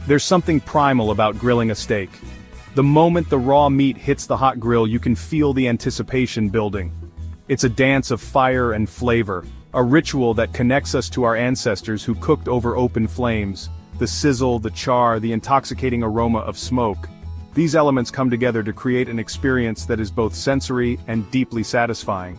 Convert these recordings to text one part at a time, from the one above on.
There's something primal about grilling a steak. The moment the raw meat hits the hot grill, you can feel the anticipation building. It's a dance of fire and flavor, a ritual that connects us to our ancestors who cooked over open flames. The sizzle, the char, the intoxicating aroma of smoke. These elements come together to create an experience that is both sensory and deeply satisfying.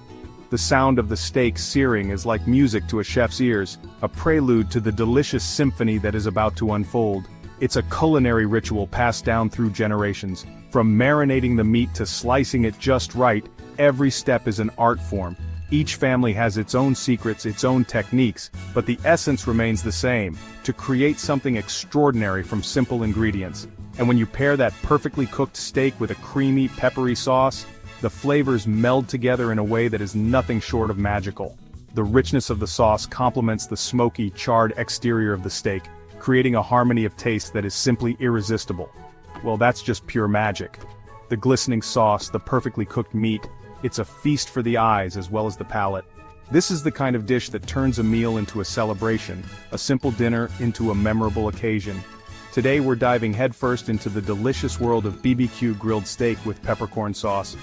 The sound of the steak searing is like music to a chef's ears, a prelude to the delicious symphony that is about to unfold. It's a culinary ritual passed down through generations. From marinating the meat to slicing it just right, every step is an art form. Each family has its own secrets, its own techniques, but the essence remains the same: to create something extraordinary from simple ingredients. And when you pair that perfectly cooked steak with a creamy, peppery sauce, the flavors meld together in a way that is nothing short of magical. The richness of the sauce complements the smoky, charred exterior of the steak, creating a harmony of taste that is simply irresistible. Well, that's just pure magic. The glistening sauce, the perfectly cooked meat, it's a feast for the eyes as well as the palate. This is the kind of dish that turns a meal into a celebration, a simple dinner into a memorable occasion. Today we're diving headfirst into the delicious world of BBQ grilled steak with peppercorn sauce.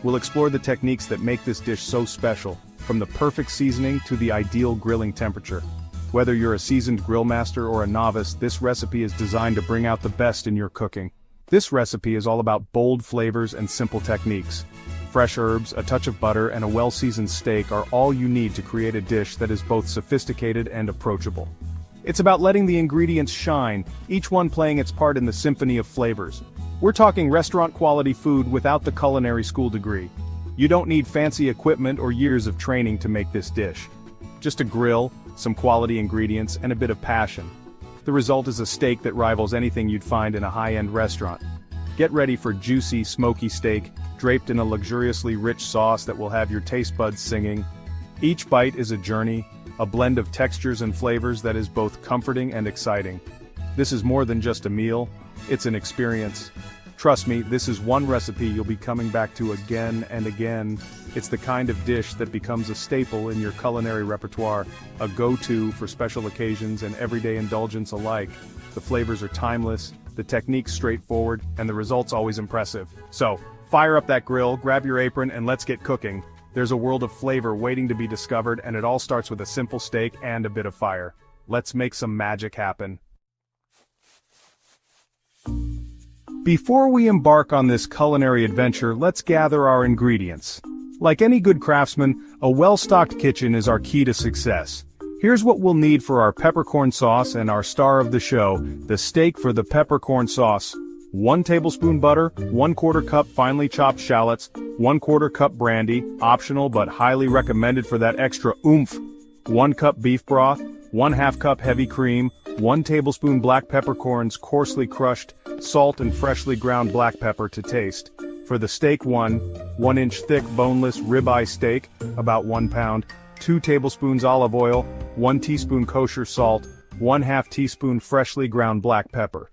We'll explore the techniques that make this dish so special, from the perfect seasoning to the ideal grilling temperature. Whether you're a seasoned grill master or a novice, this recipe is designed to bring out the best in your cooking. This recipe is all about bold flavors and simple techniques. Fresh herbs, a touch of butter, and a well-seasoned steak are all you need to create a dish that is both sophisticated and approachable. It's about letting the ingredients shine, each one playing its part in the symphony of flavors. We're talking restaurant-quality food without the culinary school degree. You don't need fancy equipment or years of training to make this dish. Just a grill, some quality ingredients, and a bit of passion. The result is a steak that rivals anything you'd find in a high-end restaurant. Get ready for juicy, smoky steak, draped in a luxuriously rich sauce that will have your taste buds singing. Each bite is a journey, a blend of textures and flavors that is both comforting and exciting. This is more than just a meal, it's an experience. Trust me, this is one recipe you'll be coming back to again and again. It's the kind of dish that becomes a staple in your culinary repertoire, a go-to for special occasions and everyday indulgence alike. The flavors are timeless, the technique's straightforward, and the results always impressive. So, fire up that grill, grab your apron, and let's get cooking. There's a world of flavor waiting to be discovered, and it all starts with a simple steak and a bit of fire. Let's make some magic happen. Before we embark on this culinary adventure, let's gather our ingredients. Like any good craftsman, a well-stocked kitchen is our key to success. Here's what we'll need for our peppercorn sauce and our star of the show, the steak for the peppercorn sauce. 1 tablespoon butter, 1/4 cup finely chopped shallots, 1/4 cup brandy, optional but highly recommended for that extra oomph. 1 cup beef broth, 1/2 cup heavy cream, 1 tablespoon black peppercorns coarsely crushed, salt and freshly ground black pepper to taste. For the steak, 1-inch thick boneless ribeye steak, about 1 pound, 2 tablespoons olive oil, 1 teaspoon kosher salt, 1/2 teaspoon freshly ground black pepper.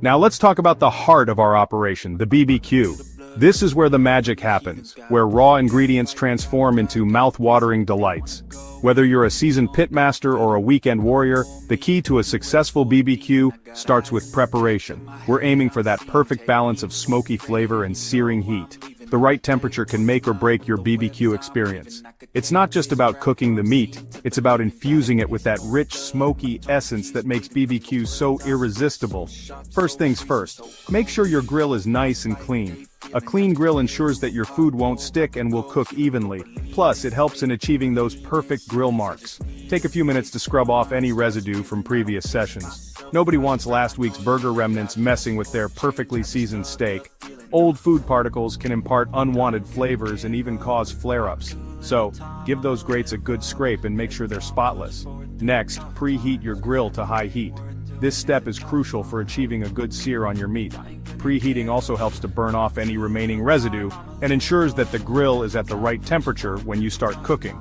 Now let's talk about the heart of our operation, the BBQ. This is where the magic happens, where raw ingredients transform into mouth-watering delights. Whether you're a seasoned pitmaster or a weekend warrior, the key to a successful BBQ starts with preparation. We're aiming for that perfect balance of smoky flavor and searing heat. The right temperature can make or break your BBQ experience. It's not just about cooking the meat, it's about infusing it with that rich, smoky essence that makes BBQ so irresistible. First things first, make sure your grill is nice and clean. A clean grill ensures that your food won't stick and will cook evenly. Plus, it helps in achieving those perfect grill marks. Take a few minutes to scrub off any residue from previous sessions. Nobody wants last week's burger remnants messing with their perfectly seasoned steak. Old food particles can impart unwanted flavors and even cause flare-ups. So, give those grates a good scrape and make sure they're spotless. Next, preheat your grill to high heat. This step is crucial for achieving a good sear on your meat. Preheating also helps to burn off any remaining residue and ensures that the grill is at the right temperature when you start cooking.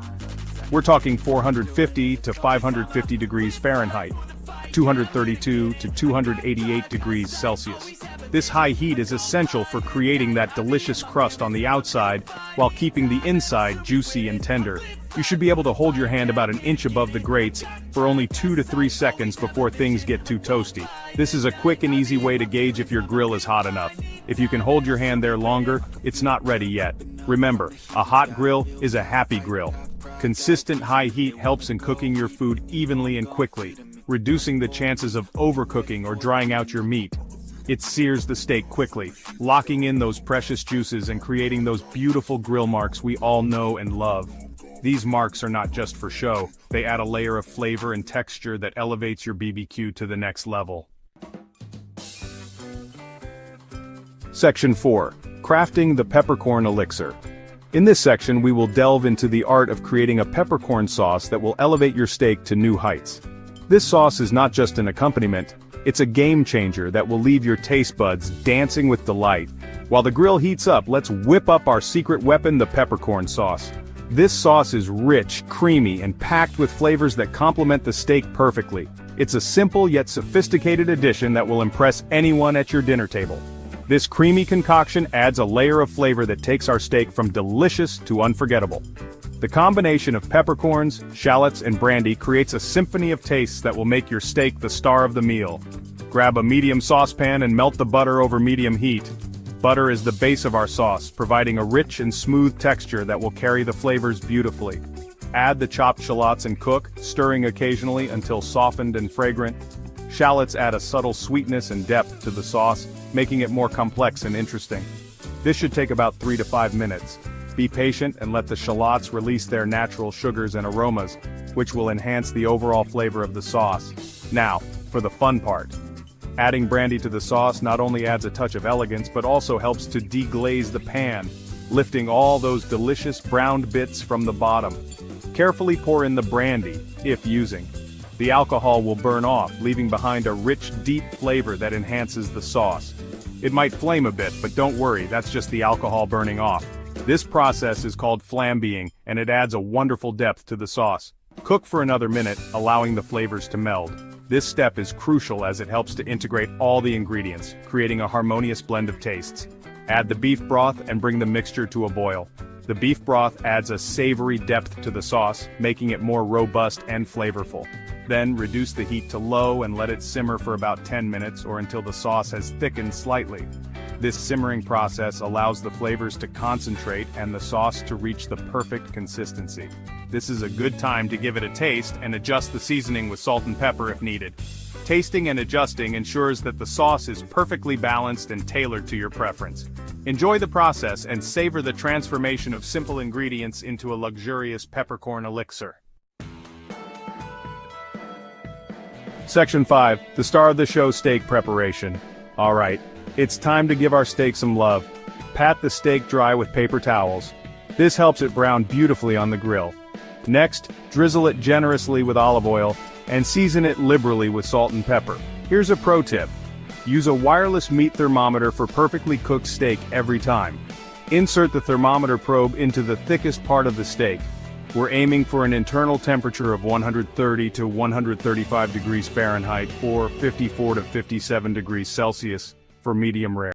We're talking 450 to 550 degrees Fahrenheit, 232 to 288 degrees Celsius. This high heat is essential for creating that delicious crust on the outside, while keeping the inside juicy and tender. You should be able to hold your hand about an inch above the grates for only 2 to 3 seconds before things get too toasty. This is a quick and easy way to gauge if your grill is hot enough. If you can hold your hand there longer, it's not ready yet. Remember, a hot grill is a happy grill. Consistent high heat helps in cooking your food evenly and quickly, reducing the chances of overcooking or drying out your meat. It sears the steak quickly, locking in those precious juices and creating those beautiful grill marks we all know and love. These marks are not just for show, they add a layer of flavor and texture that elevates your BBQ to the next level. Section 4. Crafting the Peppercorn Elixir. In this section we will delve into the art of creating a peppercorn sauce that will elevate your steak to new heights. This sauce is not just an accompaniment, it's a game changer that will leave your taste buds dancing with delight. While the grill heats up, let's whip up our secret weapon, the peppercorn sauce. This sauce is rich, creamy, and packed with flavors that complement the steak perfectly. It's a simple yet sophisticated addition that will impress anyone at your dinner table. This creamy concoction adds a layer of flavor that takes our steak from delicious to unforgettable. The combination of peppercorns, shallots, and brandy creates a symphony of tastes that will make your steak the star of the meal. Grab a medium saucepan and melt the butter over medium heat. Butter is the base of our sauce, providing a rich and smooth texture that will carry the flavors beautifully. Add the chopped shallots and cook, stirring occasionally until softened and fragrant. Shallots add a subtle sweetness and depth to the sauce, making it more complex and interesting. This should take about 3 to 5 minutes. Be patient and let the shallots release their natural sugars and aromas, which will enhance the overall flavor of the sauce. Now, for the fun part. Adding brandy to the sauce not only adds a touch of elegance but also helps to deglaze the pan, lifting all those delicious browned bits from the bottom. Carefully pour in the brandy, if using. The alcohol will burn off, leaving behind a rich, deep flavor that enhances the sauce. It might flame a bit, but don't worry, that's just the alcohol burning off. This process is called flambeing, and it adds a wonderful depth to the sauce. Cook for another minute, allowing the flavors to meld. This step is crucial as it helps to integrate all the ingredients, creating a harmonious blend of tastes. Add the beef broth and bring the mixture to a boil. The beef broth adds a savory depth to the sauce, making it more robust and flavorful. Then reduce the heat to low and let it simmer for about 10 minutes or until the sauce has thickened slightly. This simmering process allows the flavors to concentrate and the sauce to reach the perfect consistency. This is a good time to give it a taste and adjust the seasoning with salt and pepper if needed. Tasting and adjusting ensures that the sauce is perfectly balanced and tailored to your preference. Enjoy the process and savor the transformation of simple ingredients into a luxurious peppercorn elixir. Section 5. The star of the show, steak preparation. Alright, it's time to give our steak some love. Pat the steak dry with paper towels. This helps it brown beautifully on the grill. Next, drizzle it generously with olive oil, and season it liberally with salt and pepper. Here's a pro tip. Use a wireless meat thermometer for perfectly cooked steak every time. Insert the thermometer probe into the thickest part of the steak. We're aiming for an internal temperature of 130 to 135 degrees Fahrenheit or 54 to 57 degrees Celsius for medium rare.